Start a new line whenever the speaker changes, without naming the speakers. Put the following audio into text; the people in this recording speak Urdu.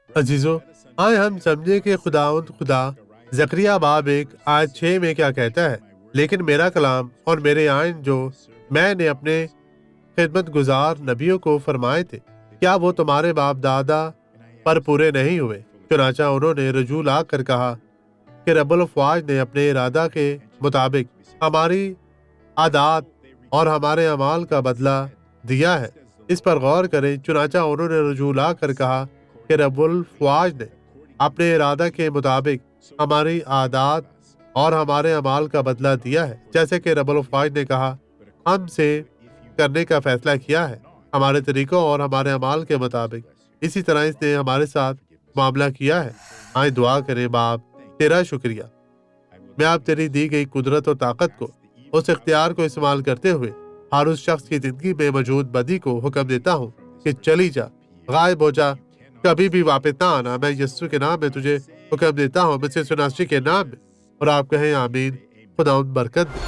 عزیزو، آئے ہم سمجھے کہ خدا زکریا باب 1 آیت 6 میں کیا کہتا ہے۔ لیکن میرا کلام اور میرے آئین جو میں نے اپنے خدمت گزار نبیوں کو فرمائے تھے، کیا وہ تمہارے باپ دادا پر پورے نہیں ہوئے؟ چنانچہ انہوں نے رجوع آ کر کہا کہ رب الافواج نے اپنے ارادہ کے مطابق ہماری عادات اور ہمارے اعمال کا بدلہ دیا ہے۔ اس پر غور کریں۔ چنانچہ انہوں نے رجوع آ کر کہا کہ رب الافواج نے اپنے ارادہ کے مطابق ہماری عادات اور ہمارے اعمال کا بدلہ دیا ہے۔ جیسے کہ رب الافواج نے کہا، ہم سے کرنے کا فیصلہ کیا ہے ہمارے طریقوں اور ہمارے اعمال کے مطابق، اسی طرح اس نے ہمارے ساتھ معاملہ کیا ہے۔ آئیں دعا کریں۔ باپ، تیرا شکریہ، میں آپ تیری دی گئی قدرت اور طاقت کو، اس اختیار کو استعمال کرتے ہوئے ہر اس شخص کی زندگی میں موجود بدی کو حکم دیتا ہوں کہ چلی جا، غائب ہو جا، کبھی بھی واپس نہ آنا۔ میں یسوع کے نام میں تجھے حکم دیتا ہوں، مسیح یسوع ناصری کے نام میں، اور آپ کہیں آمین۔ خدا ان برکت دے۔